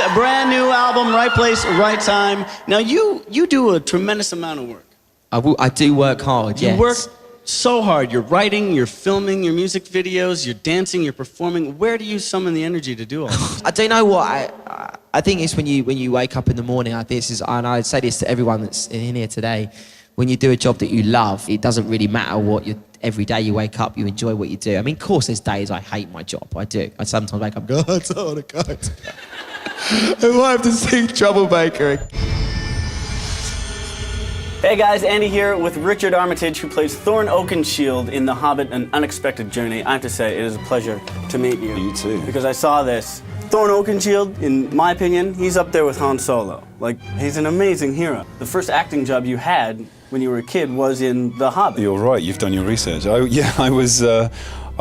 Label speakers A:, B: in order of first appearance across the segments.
A: A brand new album, right place, right time. Now you do a tremendous amount of work.
B: I do work hard, yes.
A: You work so hard. You're writing, you're filming your music videos, you're dancing, you're performing. Where do you summon the energy to do all this?
B: I don't know what I think it's when you wake up in the morning. And I say this to everyone that's in here today. When you do a job that you love, it doesn't really matter what you. Every day you wake up, you enjoy what you do. I mean, of course, there's days I hate my job. I do. I sometimes wake up, God, oh the God. And I have to sing Troublemaker.
A: Hey guys, Andy here with Richard Armitage, who plays Thorin Oakenshield in The Hobbit: An Unexpected Journey. I have to say, it is a pleasure to meet you.
C: You too.
A: Because I saw this. Thorin Oakenshield, in my opinion, he's up there with Han Solo. Like, he's an amazing hero. The first acting job you had when you were a kid was in The Hobbit.
C: You're right, you've done your research. I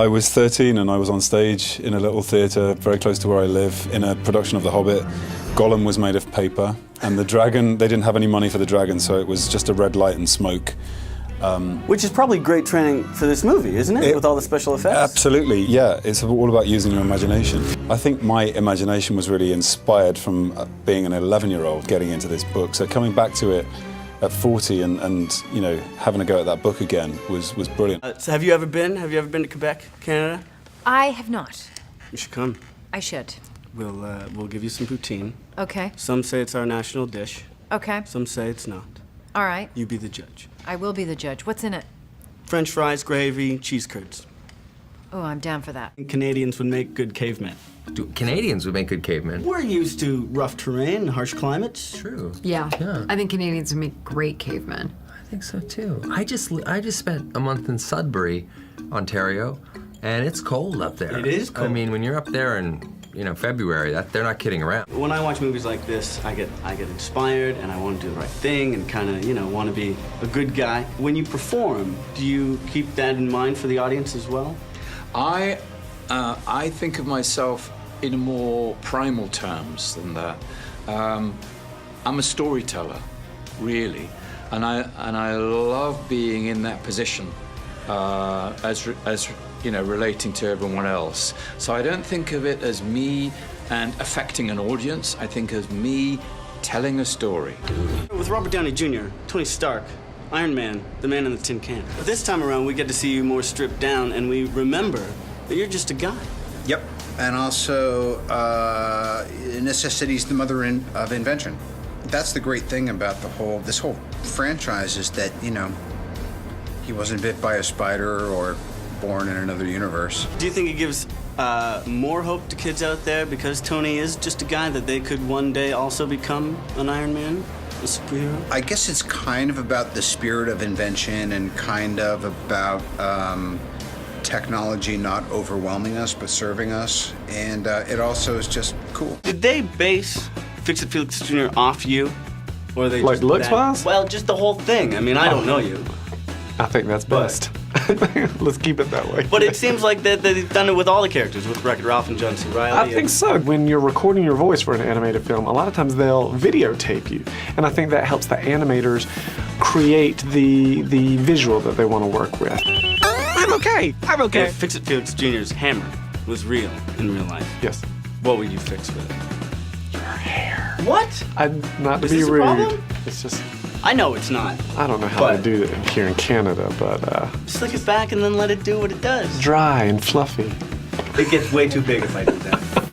C: was 13 and I was on stage in a little theatre very close to where I live in a production of The Hobbit. Gollum was made of paper, and the dragon, they didn't have any money for the dragon, so it was just a red light and smoke.
A: Which is probably great training for this movie, isn't it? With all the special effects?
C: Absolutely, yeah. It's all about using your imagination. I think my imagination was really inspired from being an 11-year-old getting into this book, so coming back to it at 40 and you know, having a go at that book again was brilliant.
A: So have you ever been to Quebec, Canada?
D: I have not.
A: You should come.
D: I should.
A: We'll give you some poutine.
D: Okay.
A: Some say it's our national dish.
D: Okay.
A: Some say it's not.
D: All right.
A: You be the judge.
D: I will be the judge. What's in it?
A: French fries, gravy, cheese curds.
D: Oh, I'm down for that.
A: Canadians would make good cavemen.
E: Canadians would make good cavemen.
A: We're used to rough terrain, harsh climates.
E: True.
F: Yeah.
E: Yeah.
F: I think Canadians would make great cavemen.
E: I think so too. I just spent a month in Sudbury, Ontario, and it's cold up there.
A: It is cold.
E: I mean, when you're up there in February, they're not kidding around.
A: When I watch movies like this, I get inspired, and I want to do the right thing, and kind of want to be a good guy. When you perform, do you keep that in mind for the audience as well?
G: I think of myself in more primal terms than that. I'm a storyteller, really, and I love being in that position as relating to everyone else. So I don't think of it as me and affecting an audience. I think as me telling a story. With Robert Downey Jr., Tony Stark, Iron Man, the man in the tin can. But this time around, we get to see you more stripped down, and we remember that you're just a guy.
H: Yep, and also necessity's the mother of invention. That's the great thing about this whole franchise is that, he wasn't bit by a spider or born in another universe.
A: Do you think it gives more hope to kids out there because Tony is just a guy that they could one day also become an Iron Man, a superhero?
H: I guess it's kind of about the spirit of invention and kind of about technology not overwhelming us but serving us, and it also is just cool.
A: Did they base Fix-It Felix Jr. off you? Or they
I: like looks-wise?
A: Well, just the whole thing. I mean, I don't know you.
I: I think that's best. Let's keep it that way.
A: But it seems like they've done it with all the characters, with Wreck-It Ralph and John C. Reilly.
I: I think so. When you're recording your voice for an animated film, a lot of times they'll videotape you. And I think that helps the animators create the visual that they want to work with. I'm okay.
A: If Fix-It Felix Jr.'s hammer was real in real life,
I: yes,
A: what would you fix with it?
I: Your hair.
A: What?
I: Not to
A: Is
I: be
A: this a
I: rude.
A: problem?
I: It's just...
A: I know it's not.
I: I don't know how to do it here in Canada, but
A: slick it back and then let it do what it does.
I: Dry and fluffy.
A: It gets way too big if I do that.